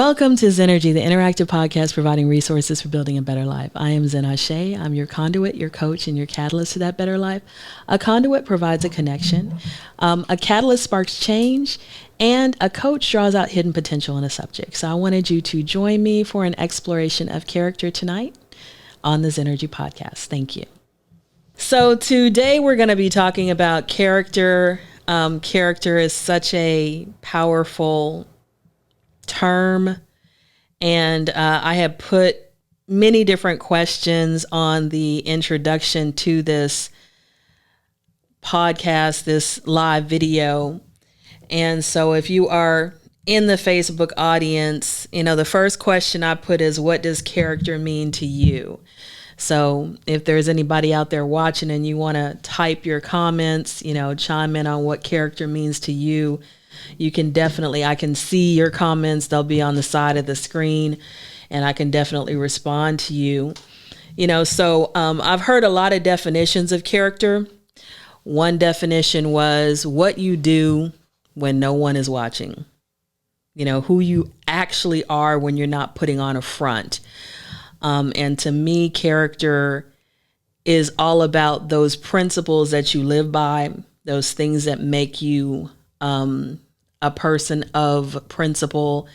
Welcome to Zennurgy, the interactive podcast providing resources for building a better life. I am Zennurgy. I'm your conduit, your coach, and your catalyst to that better life. A conduit provides a connection. A catalyst sparks change, and a coach draws out hidden potential in a subject. So I wanted you to join me for an exploration of character tonight on the Zennurgy podcast. Thank you. So today we're going to be talking about character. Character is such a powerful term, and I have put many different questions on the introduction to this podcast, this live video. And so if you are in the Facebook audience, the first question I put is, what does character mean to you? So if there's anybody out there watching and you want to type your comments, chime in on what character means to you, you can definitely, I can see your comments. They'll be on the side of the screen and I can definitely respond to you. So I've heard a lot of definitions of character. One definition was what you do when no one is watching, who you actually are when you're not putting on a front. And to me, character is all about those principles that you live by, those things that make you a person of principle,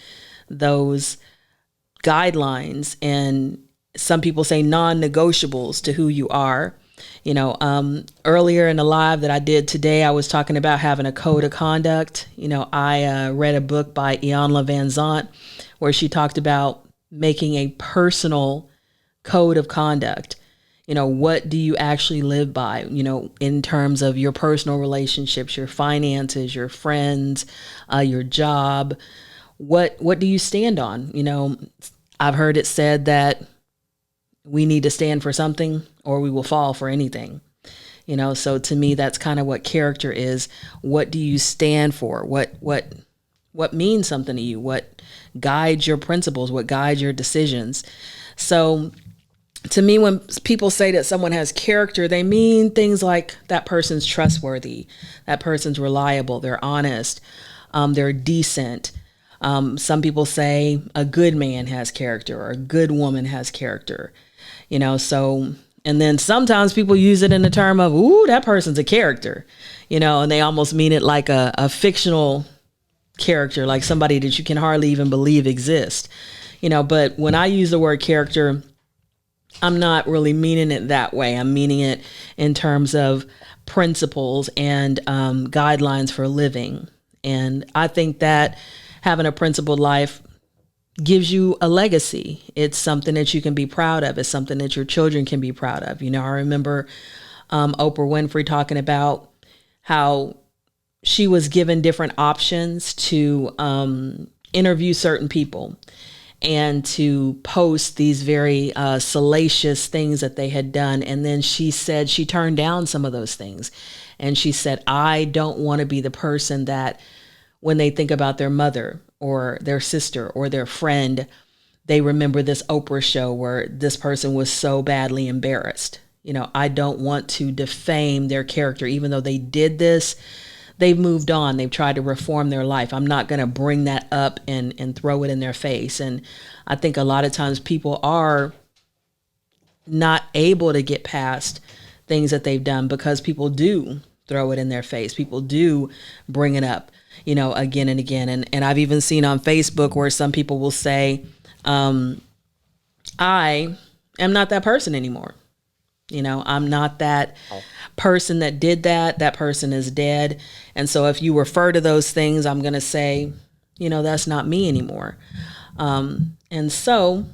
those guidelines, and some people say non-negotiables to who you are. Earlier in the live that I did today, I was talking about having a code of conduct. I read a book by Iyanla Vanzant where she talked about making a personal code of conduct. What do you actually live by, in terms of your personal relationships, your finances, your friends, your job? What do you stand on? I've heard it said that we need to stand for something or we will fall for anything. So to me, that's kind of what character is. What do you stand for? What means something to you? What guides your principles? What guides your decisions? So to me, when people say that someone has character, they mean things like that person's trustworthy, that person's reliable, they're honest, they're decent. Some people say a good man has character or a good woman has character, so, and then sometimes people use it in the term of, ooh, that person's a character, and they almost mean it like a fictional character, like somebody that you can hardly even believe exists, but when I use the word character, I'm not really meaning it that way. I'm meaning it in terms of principles and guidelines for living. And I think that having a principled life gives you a legacy. It's something that you can be proud of. It's something that your children can be proud of. I remember Oprah Winfrey talking about how she was given different options to interview certain people and to post these very salacious things that they had done. And then she said she turned down some of those things. And she said, I don't want to be the person that when they think about their mother or their sister or their friend, they remember this Oprah show where this person was so badly embarrassed. I don't want to defame their character, even though they did this. They've moved on. They've tried to reform their life. I'm not going to bring that up and throw it in their face. And I think a lot of times people are not able to get past things that they've done because people do throw it in their face. People do bring it up, again and again. And I've even seen on Facebook where some people will say, I am not that person anymore. I'm not that person that did that. That person is dead. And so if you refer to those things, I'm going to say, that's not me anymore. And so,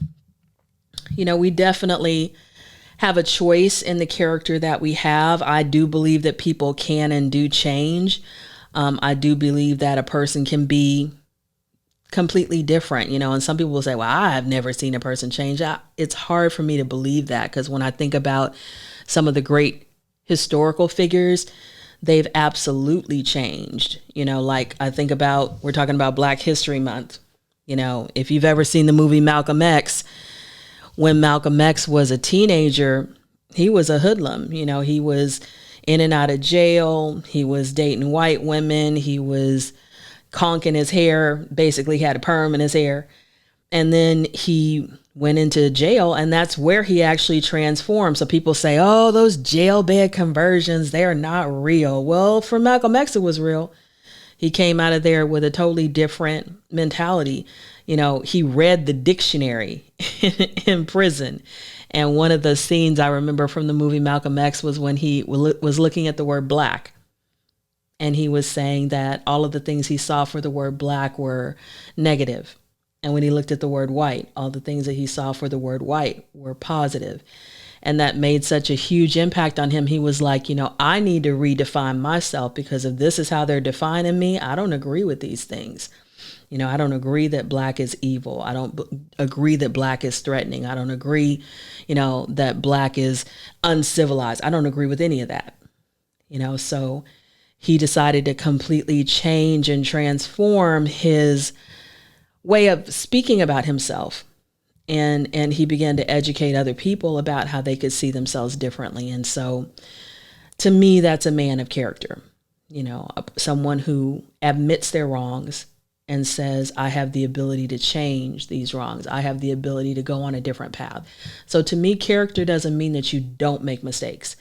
we definitely have a choice in the character that we have. I do believe that people can and do change. I do believe that a person can be completely different, and some people will say, well, I've never seen a person change. It's hard for me to believe that because when I think about some of the great historical figures, they've absolutely changed. Like I think about, we're talking about Black History Month. If you've ever seen the movie Malcolm X, when Malcolm X was a teenager, he was a hoodlum. He was in and out of jail. He was dating white women. He was conking his hair, basically had a perm in his hair. And then he went into jail, and that's where he actually transformed. So people say, oh, those jailbed conversions, they are not real. Well, for Malcolm X, it was real. He came out of there with a totally different mentality. You know, he read the dictionary in prison. And one of the scenes I remember from the movie Malcolm X was when he was looking at the word black. And he was saying that all of the things he saw for the word black were negative. And when he looked at the word white, all the things that he saw for the word white were positive. And that made such a huge impact on him. He was like, you know, I need to redefine myself, because if this is how they're defining me, I don't agree with these things. You know, I don't agree that black is evil. I don't agree that black is threatening. I don't agree, you know, that black is uncivilized. I don't agree with any of that. You know, so he decided to completely change and transform his way of speaking about himself. And he began to educate other people about how they could see themselves differently. And so to me, that's a man of character, you know, someone who admits their wrongs and says, I have the ability to change these wrongs. I have the ability to go on a different path. So to me, character doesn't mean that you don't make mistakes.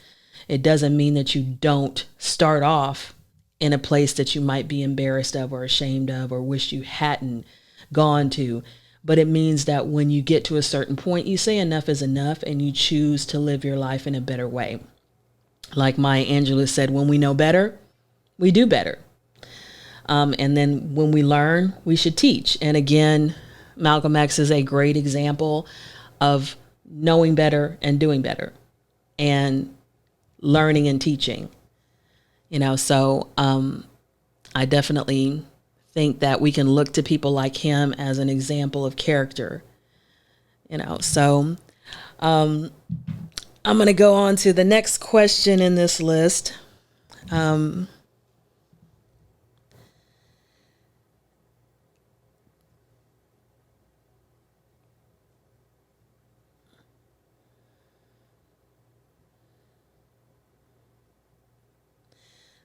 It doesn't mean that you don't start off in a place that you might be embarrassed of or ashamed of or wish you hadn't gone to. But it means that when you get to a certain point, you say enough is enough and you choose to live your life in a better way. Like Maya Angelou said, when we know better, we do better. And then when we learn, we should teach. And again, Malcolm X is a great example of knowing better and doing better and learning and teaching. You know, so I definitely think that we can look to people like him as an example of character. You know, so I'm going to go on to the next question in this list.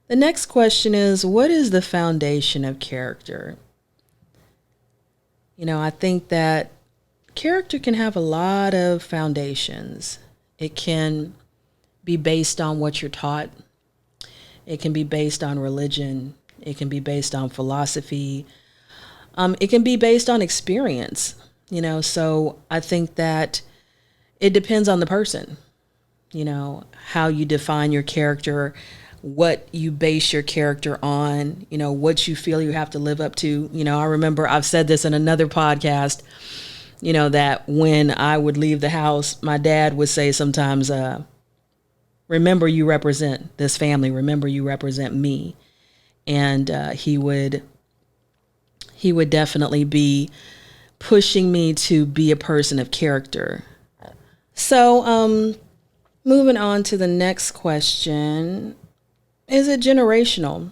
The next question is, what is the foundation of character? You know, I think that character can have a lot of foundations. It can be based on what you're taught. It can be based on religion. It can be based on philosophy. It can be based on experience, you know, so I think that it depends on the person, you know, how you define your character, what you base your character on, you know, what you feel you have to live up to. You know, I remember I've said this in another podcast, you know, that when I would leave the house, my dad would say sometimes, remember you represent this family, remember you represent me. And he would definitely be pushing me to be a person of character. So moving on to the next question. Is it generational?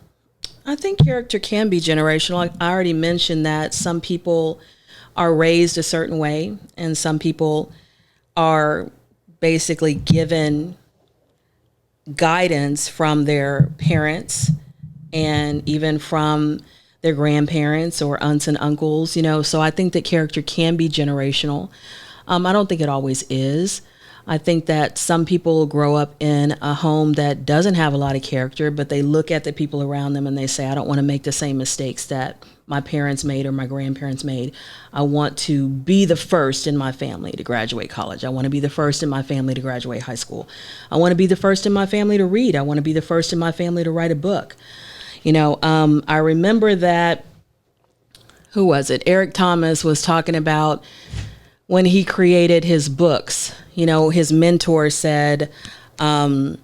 I think character can be generational. I already mentioned that some people are raised a certain way and some people are basically given guidance from their parents and even from their grandparents or aunts and uncles, you know. So I think that character can be generational. I don't think it always is. I think that some people grow up in a home that doesn't have a lot of character, but they look at the people around them and they say, I don't want to make the same mistakes that my parents made or my grandparents made. I want to be the first in my family to graduate college. I want to be the first in my family to graduate high school. I want to be the first in my family to read. I want to be the first in my family to write a book. You know, I remember that, who was it? Eric Thomas was talking about when he created his books. You know, his mentor said that,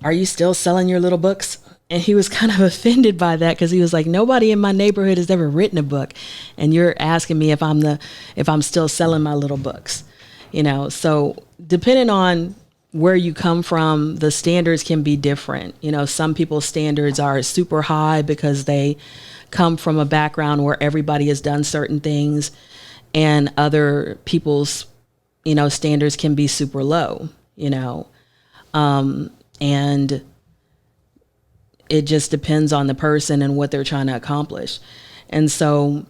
are you still selling your little books? And he was kind of offended by that because he was like, nobody in my neighborhood has ever written a book. And you're asking me if I'm still selling my little books, you know? So depending on where you come from, the standards can be different. You know, some people's standards are super high because they come from a background where everybody has done certain things, and other people's, you know, standards can be super low, you know, and it just depends on the person and what they're trying to accomplish. And so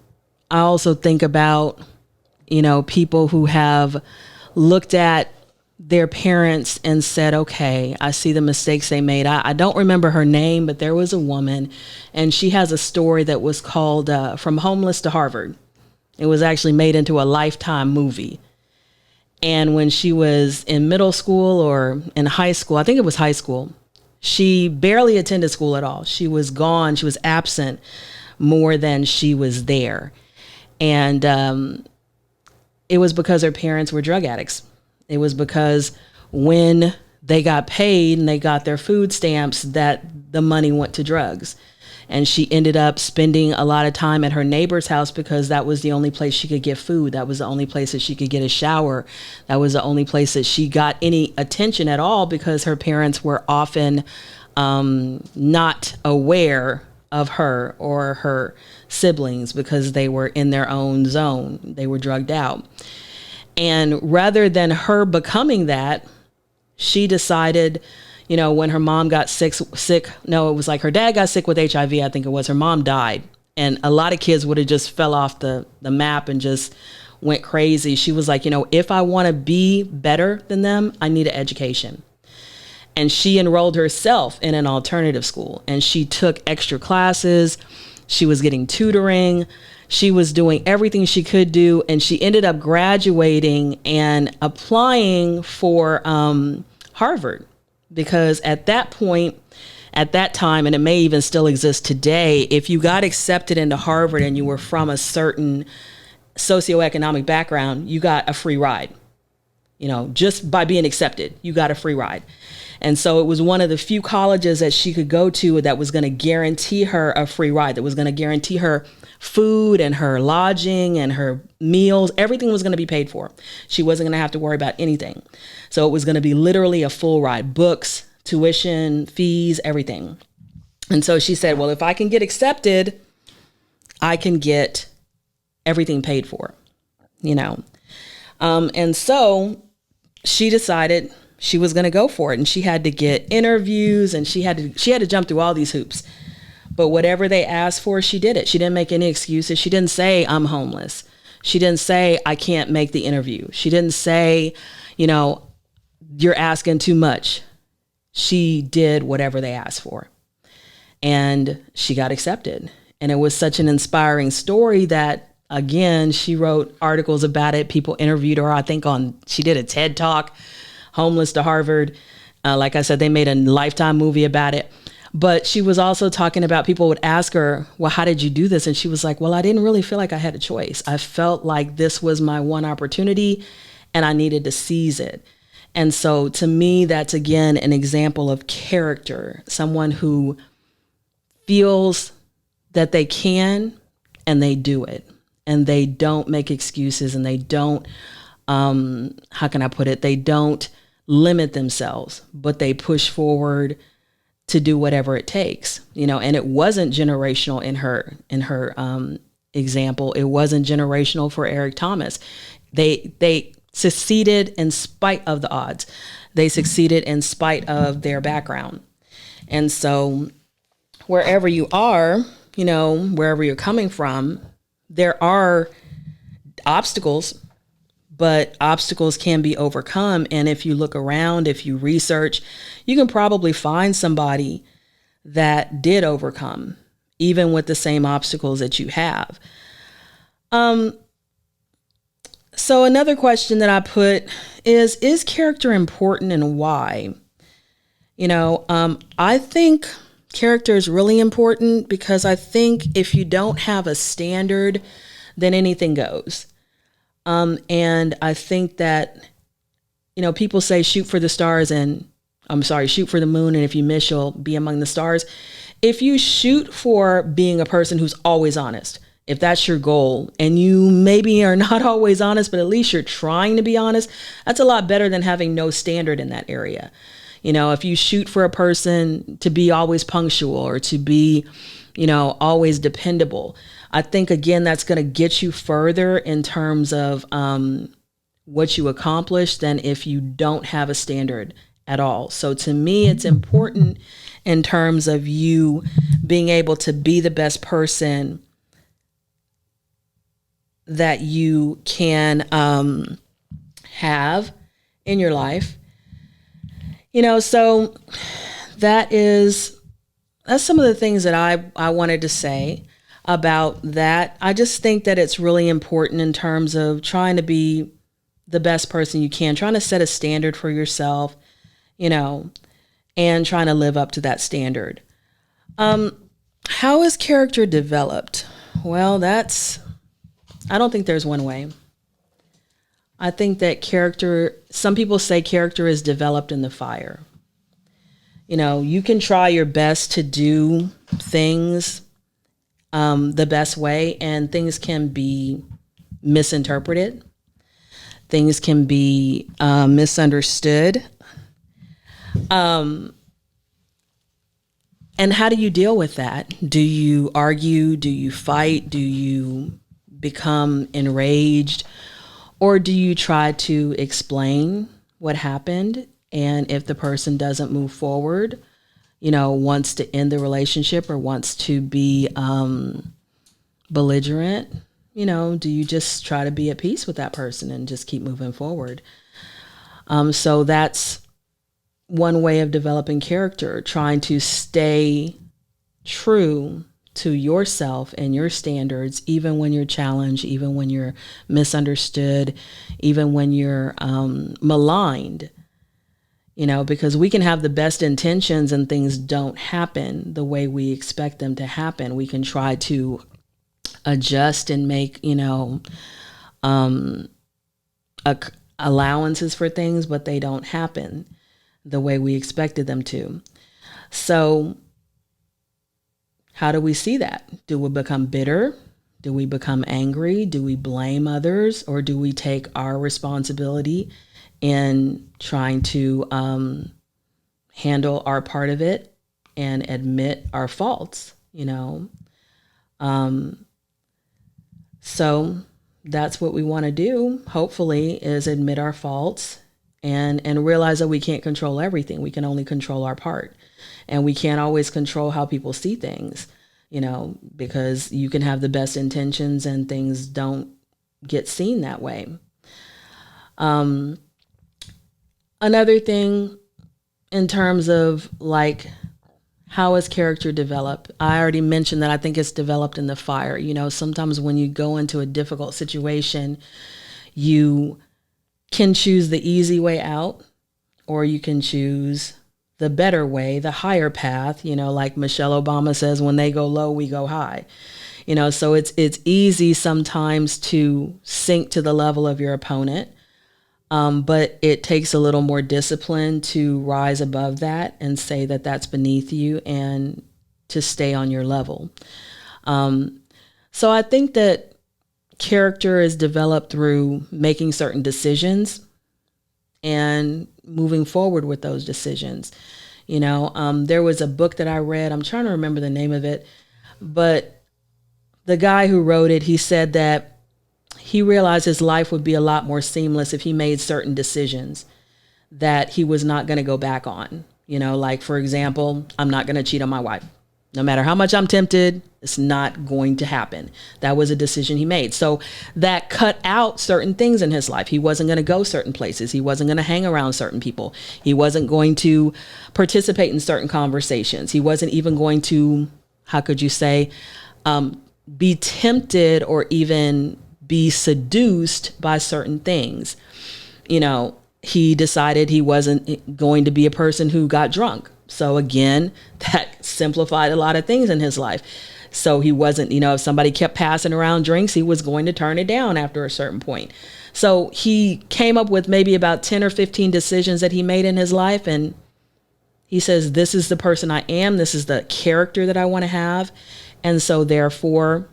I also think about, people who have looked at their parents and said, okay, I see the mistakes they made. I don't remember her name, but there was a woman, and she has a story that was called From Homeless to Harvard. It was actually made into a Lifetime movie. And when she was in middle school or in high school, I think it was high school, she barely attended school at all. She was gone. She was absent more than she was there. And it was because her parents were drug addicts. It was because when they got paid and they got their food stamps, that the money went to drugs. And she ended up spending a lot of time at her neighbor's house because that was the only place she could get food. That was the only place that she could get a shower. That was the only place that she got any attention at all, because her parents were often not aware of her or her siblings because they were in their own zone. They were drugged out. And rather than her becoming that, she decided, when her mom got sick, no, it was like her dad got sick with HIV, I think it was. Her mom died. And a lot of kids would have just fell off the map and just went crazy. She was like, if I want to be better than them, I need an education. And she enrolled herself in an alternative school, and she took extra classes. She was getting tutoring. She was doing everything she could do. And she ended up graduating and applying for Harvard. Because at that point, at that time, and it may even still exist today, if you got accepted into Harvard and you were from a certain socioeconomic background, you got a free ride. Just by being accepted, you got a free ride. And so it was one of the few colleges that she could go to that was going to guarantee her a free ride, that was going to guarantee her food and her lodging and her meals. Everything was going to be paid for. She wasn't going to have to worry about anything. So it was going to be literally a full ride: books, tuition, fees, everything. And so she said, well, if I can get accepted, I can get everything paid for, and so she decided she was going to go for it. And she had to get interviews, and she had to jump through all these hoops. But whatever they asked for, she did it. She didn't make any excuses. She didn't say, I'm homeless. She didn't say, I can't make the interview. She didn't say, you're asking too much. She did whatever they asked for. And she got accepted. And it was such an inspiring story that, again, she wrote articles about it. People interviewed her, I think she did a TED Talk, Homeless to Harvard. Like I said, they made a Lifetime movie about it. But she was also talking about, people would ask her, well, how did you do this? And she was like, well, I didn't really feel like I had a choice. I felt like this was my one opportunity and I needed to seize it. And so to me, that's again an example of character, someone who feels that they can and they do it, and they don't make excuses, and they don't, how can I put it? They don't limit themselves, but they push forward to do whatever it takes, and it wasn't generational in her example. It wasn't generational for Eric Thomas. They succeeded in spite of the odds. They succeeded in spite of their background. And so wherever you are, wherever you're coming from, there are obstacles, but obstacles can be overcome. And if you look around, if you research, you can probably find somebody that did overcome, even with the same obstacles that you have. So another question that I put is character important, and why? I think character is really important, because I think if you don't have a standard, then anything goes. And I think that, people say shoot for the stars shoot for the moon, and if you miss, you'll be among the stars. If you shoot for being a person who's always honest, if that's your goal, and you maybe are not always honest, but at least you're trying to be honest, that's a lot better than having no standard in that area. If you shoot for a person to be always punctual or to be, always dependable, I think, again, that's going to get you further in terms of what you accomplish than if you don't have a standard at all. So to me, it's important in terms of you being able to be the best person that you can have in your life. So that's some of the things that I wanted to say about that. I just think that it's really important in terms of trying to be the best person you can, trying to set a standard for yourself, and trying to live up to that standard. How is character developed? Well, I don't think there's one way. I think that some people say character is developed in the fire. You can try your best to do things the best way, and things can be misinterpreted. Things can be misunderstood. And how do you deal with that? Do you argue? Do you fight? Do you become enraged? Or do you try to explain what happened? And if the person doesn't move forward, wants to end the relationship or wants to be belligerent, do you just try to be at peace with that person and just keep moving forward? So that's one way of developing character, trying to stay true to yourself and your standards, even when you're challenged, even when you're misunderstood, even when you're maligned, because we can have the best intentions and things don't happen the way we expect them to happen. We can try to adjust and make, allowances for things, but they don't happen the way we expected them to. So how do we see that? Do we become bitter? Do we become angry? Do we blame others? Or do we take our responsibility in trying to handle our part of it and admit our faults, So that's what we want to do, hopefully, is admit our faults and realize that we can't control everything. We can only control our part. And we can't always control how people see things, because you can have the best intentions and things don't get seen that way. Another thing in terms of how is character developed? I already mentioned that I think it's developed in the fire. Sometimes when you go into a difficult situation, you can choose the easy way out, or you can choose the better way, the higher path, like Michelle Obama says, when they go low, we go high. So it's easy sometimes to sink to the level of your opponent. But it takes a little more discipline to rise above that and say that that's beneath you and to stay on your level. So I think that character is developed through making certain decisions and moving forward with those decisions. There was a book that I read, I'm trying to remember the name of it, but the guy who wrote it, he said that he realized his life would be a lot more seamless if he made certain decisions that he was not going to go back on. Like, for example, I'm not going to cheat on my wife. No matter how much I'm tempted, it's not going to happen. That was a decision he made. So that cut out certain things in his life. He wasn't going to go certain places. He wasn't going to hang around certain people. He wasn't going to participate in certain conversations. He wasn't even going to, how could you say, be tempted or even be seduced by certain things. He decided he wasn't going to be a person who got drunk. So again, that simplified a lot of things in his life. So he wasn't, if somebody kept passing around drinks, he was going to turn it down after a certain point. So he came up with maybe about 10 or 15 decisions that he made in his life. And he says, this is the person I am. This is the character that I want to have. And so therefore,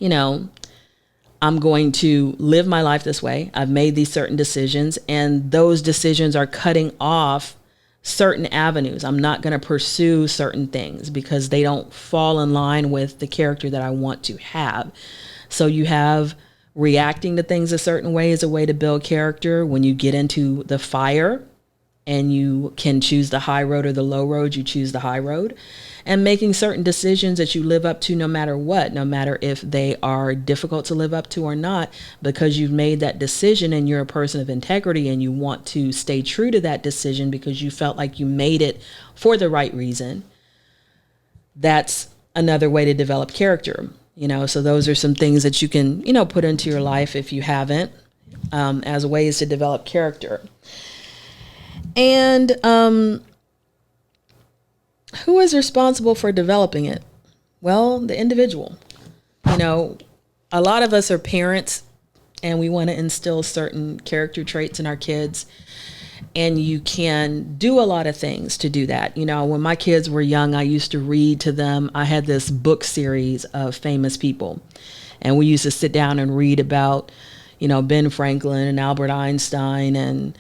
I'm going to live my life this way. I've made these certain decisions, and those decisions are cutting off certain avenues. I'm not going to pursue certain things because they don't fall in line with the character that I want to have. So you have reacting to things a certain way is a way to build character. When you get into the fire, and you can choose the high road or the low road. You choose the high road, and making certain decisions that you live up to no matter what, no matter if they are difficult to live up to or not, because you've made that decision and you're a person of integrity and you want to stay true to that decision because you felt like you made it for the right reason. That's another way to develop character. So those are some things that you can, put into your life if you haven't, as ways to develop character. And who is responsible for developing it? Well, the individual. A lot of us are parents and we want to instill certain character traits in our kids. And you can do a lot of things to do that. When my kids were young, I used to read to them. I had this book series of famous people. And we used to sit down and read about, Ben Franklin and Albert Einstein and,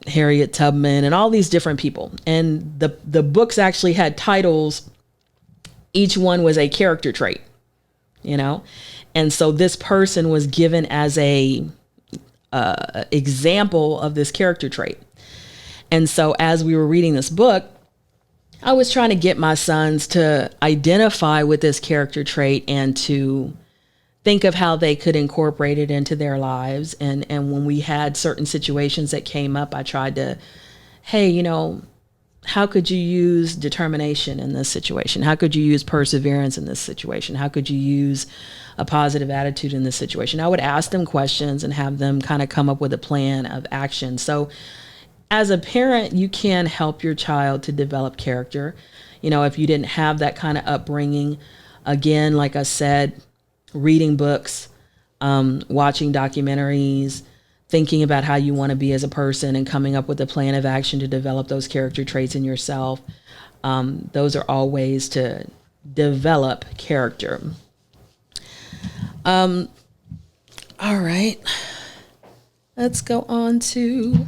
Harriet Tubman and all these different people. And the books actually had titles. Each one was a character trait, And so this person was given as a example of this character trait. And so as we were reading this book, I was trying to get my sons to identify with this character trait and to think of how they could incorporate it into their lives. And when we had certain situations that came up, I tried to, hey, how could you use determination in this situation? How could you use perseverance in this situation? How could you use a positive attitude in this situation? I would ask them questions and have them kind of come up with a plan of action. So as a parent, you can help your child to develop character. If you didn't have that kind of upbringing, again, like I said, reading books, watching documentaries, thinking about how you want to be as a person and coming up with a plan of action to develop those character traits in yourself. Those are all ways to develop character. All right. Let's go on to,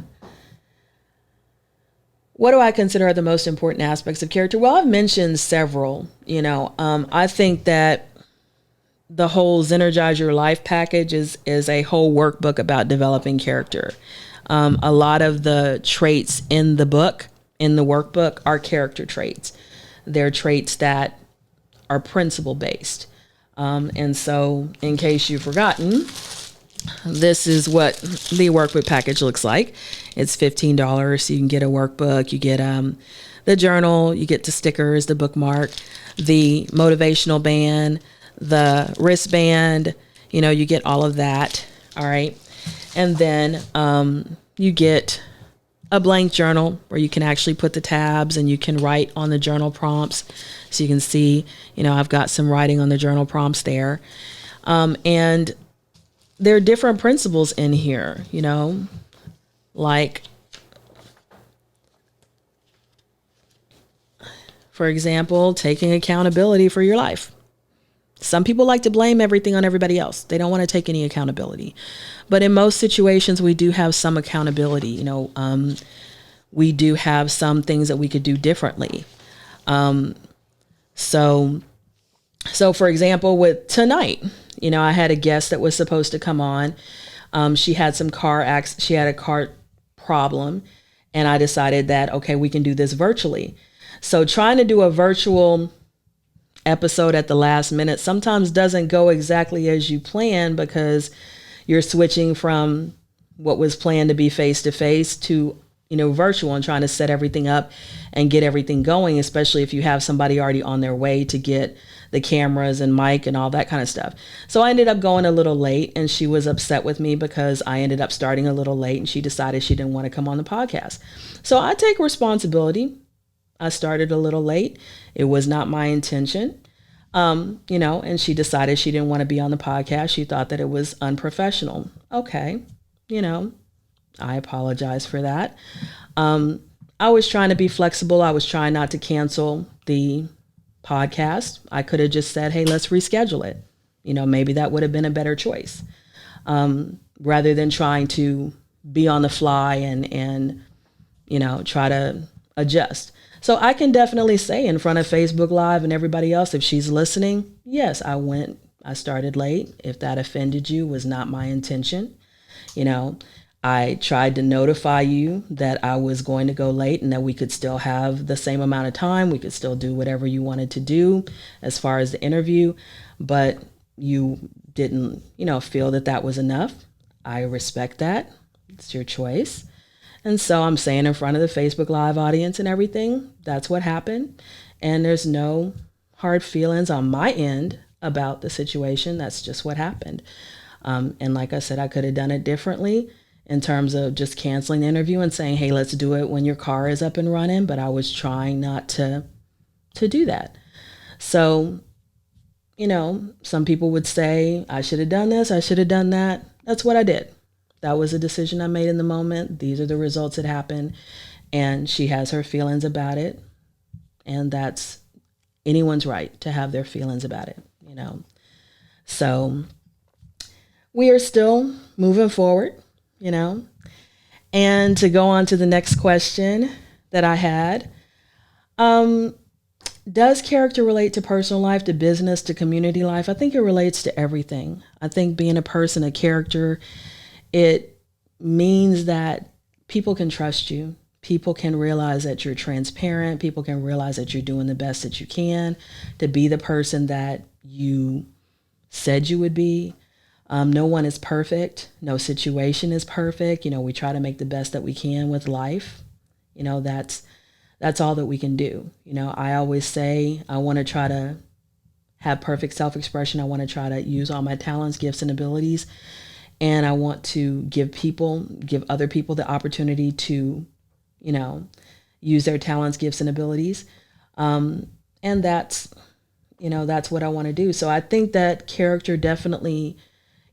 what do I consider are the most important aspects of character? Well, I've mentioned several. I think that the whole Zennurgy Your Life package is a whole workbook about developing character. A lot of the traits in the workbook, are character traits. They're traits that are principle based. And so in case you've forgotten, this is what the workbook package looks like. It's $15. So you can get a workbook, you get the journal, you get the stickers, the bookmark, the motivational band, the wristband, you get all of that. All right. And then you get a blank journal where you can actually put the tabs and you can write on the journal prompts. So you can see, I've got some writing on the journal prompts there. And there are different principles in here, like, for example, taking accountability for your life. Some people like to blame everything on everybody else. They don't want to take any accountability. But in most situations, we do have some accountability. We do have some things that we could do differently. So for example, with tonight, I had a guest that was supposed to come on. She had she had a car problem, and I decided that, okay, we can do this virtually. So trying to do a virtual episode at the last minute sometimes doesn't go exactly as you plan, because you're switching from what was planned to be face-to-face to virtual, and trying to set everything up and get everything going, especially if you have somebody already on their way to get the cameras and mic and all that kind of stuff. So I ended up going a little late, and she was upset with me because I ended up starting a little late, and she decided she didn't want to come on the podcast. So I take responsibility. I started a little late. It was not my intention. And she decided she didn't want to be on the podcast. She thought that it was unprofessional. Okay. I apologize for that. I was trying to be flexible. I was trying not to cancel the podcast. I could have just said, hey, let's reschedule it. Maybe that would have been a better choice, rather than trying to be on the fly and try to adjust. So I can definitely say in front of Facebook Live and everybody else, if she's listening, yes, I started late. If that offended you, was not my intention. I tried to notify you that I was going to go late and that we could still have the same amount of time. We could still do whatever you wanted to do as far as the interview, but you didn't, feel that that was enough. I respect that. It's your choice. And so I'm saying in front of the Facebook Live audience and everything, that's what happened. And there's no hard feelings on my end about the situation. That's just what happened. And like I said, I could have done it differently in terms of just canceling the interview and saying, hey, let's do it when your car is up and running. But I was trying not to do that. So, some people would say, I should have done this, I should have done that. That's what I did. That was a decision I made in the moment. These are the results that happened. And she has her feelings about it. And that's anyone's right to have their feelings about it, So we are still moving forward, And to go on to the next question that I had, does character relate to personal life, to business, to community life? I think it relates to everything. I think being a person, a character, it means that people can trust you. People can realize that you're transparent. People can realize that you're doing the best that you can to be the person that you said you would be. No one is perfect. No situation is perfect. We try to make the best that we can with life. That's all that we can do. I always say I want to try to have perfect self-expression. I want to try to use all my talents, gifts, and abilities. And I want to give other people the opportunity to, use their talents, gifts, and abilities. And that's what I want to do. So I think that character definitely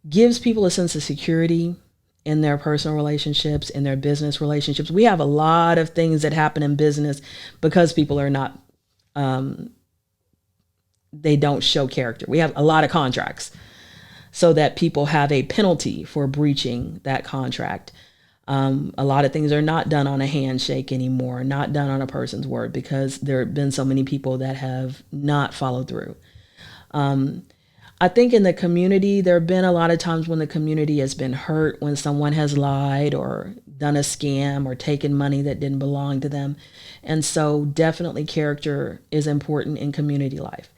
gives people a sense of security in their personal relationships, in their business relationships. We have a lot of things that happen in business because people are not, they don't show character. We have a lot of contracts so that people have a penalty for breaching that contract. A lot of things are not done on a handshake anymore, not done on a person's word, because there have been so many people that have not followed through. I think in the community, there have been a lot of times when the community has been hurt, when someone has lied or done a scam or taken money that didn't belong to them. And so definitely character is important in community life.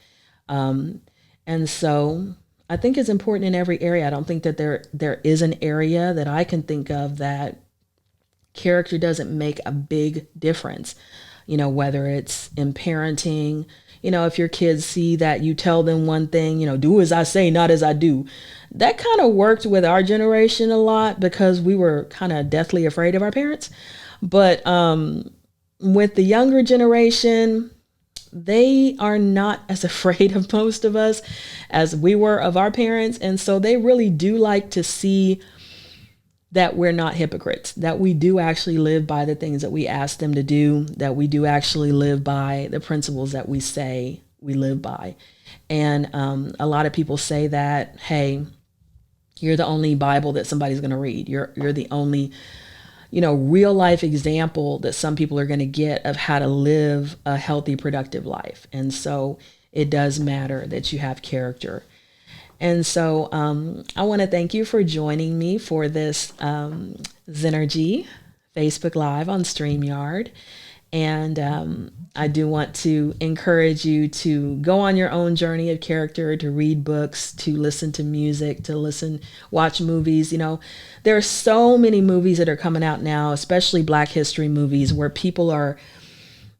And so I think it's important in every area. I don't think that there is an area that I can think of that character doesn't make a big difference, whether it's in parenting. If your kids see that you tell them one thing, do as I say, not as I do. That kind of worked with our generation a lot because we were kind of deathly afraid of our parents. But with the younger generation, they are not as afraid of most of us as we were of our parents. And so they really do like to see that we're not hypocrites, that we do actually live by the things that we ask them to do, that we do actually live by the principles that we say we live by. And a lot of people say that, hey, you're the only Bible that somebody's going to read. You're the only, real life example that some people are going to get of how to live a healthy, productive life. And so it does matter that you have character. And so I want to thank you for joining me for this Zennurgy Facebook Live on StreamYard. And I do want to encourage you to go on your own journey of character, to read books, to listen to music, watch movies. There are so many movies that are coming out now, especially Black history movies, where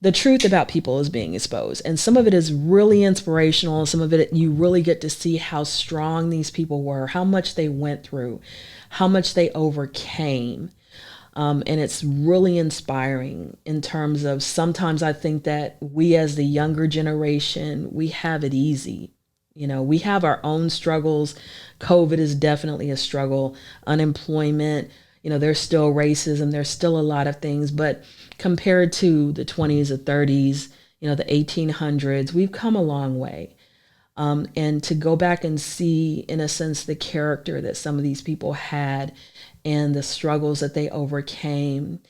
the truth about people is being exposed. And some of it is really inspirational. Some of it, you really get to see how strong these people were, how much they went through, how much they overcame. And it's really inspiring in terms of, sometimes I think that we as the younger generation, we have it easy. We have our own struggles. COVID is definitely a struggle. Unemployment, there's still racism. There's still a lot of things, but compared to the 20s or 30s, the 1800s, we've come a long way. And to go back and see, in a sense, the character that some of these people had and the struggles that they overcame,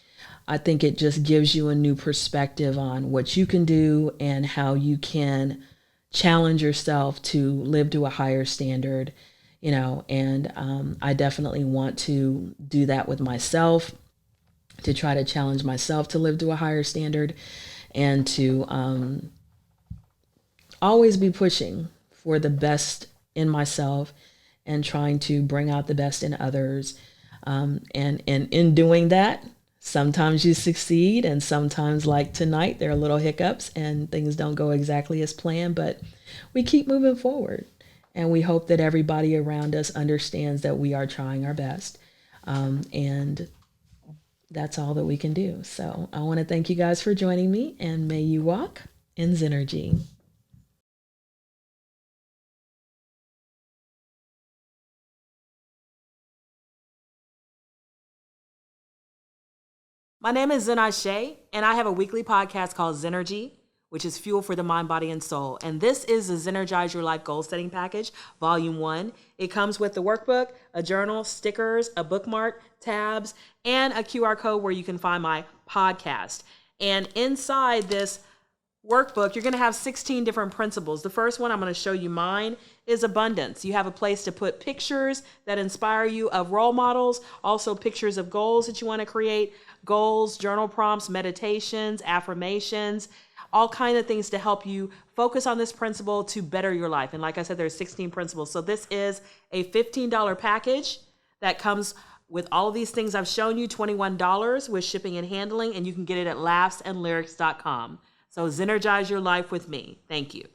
I think it just gives you a new perspective on what you can do and how you can challenge yourself to live to a higher standard. and I definitely want to do that with myself, to try to challenge myself to live to a higher standard, and to always be pushing for the best in myself and trying to bring out the best in others. And in doing that, sometimes you succeed, and sometimes, like tonight, there are little hiccups and things don't go exactly as planned, but we keep moving forward. And we hope that everybody around us understands that we are trying our best. And that's all that we can do. So I want to thank you guys for joining me, and may you walk in Zennurgy. My name is Zennurgy, and I have a weekly podcast called Zennurgy, which is fuel for the mind, body, and soul. And this is the Zennurgize Your Life Goal Setting Package, Volume 1. It comes with the workbook, a journal, stickers, a bookmark, tabs, and a QR code where you can find my podcast. And inside this workbook, you're going to have 16 different principles. The first one, I'm going to show you mine, is abundance. You have a place to put pictures that inspire you of role models, also pictures of goals that you want to create, goals, journal prompts, meditations, affirmations, all kinds of things to help you focus on this principle to better your life. And like I said, there's 16 principles. So this is a $15 package that comes with all of these things I've shown you, $21 with shipping and handling, and you can get it at laughsandlyrics.com. So Zennurgize your life with me. Thank you.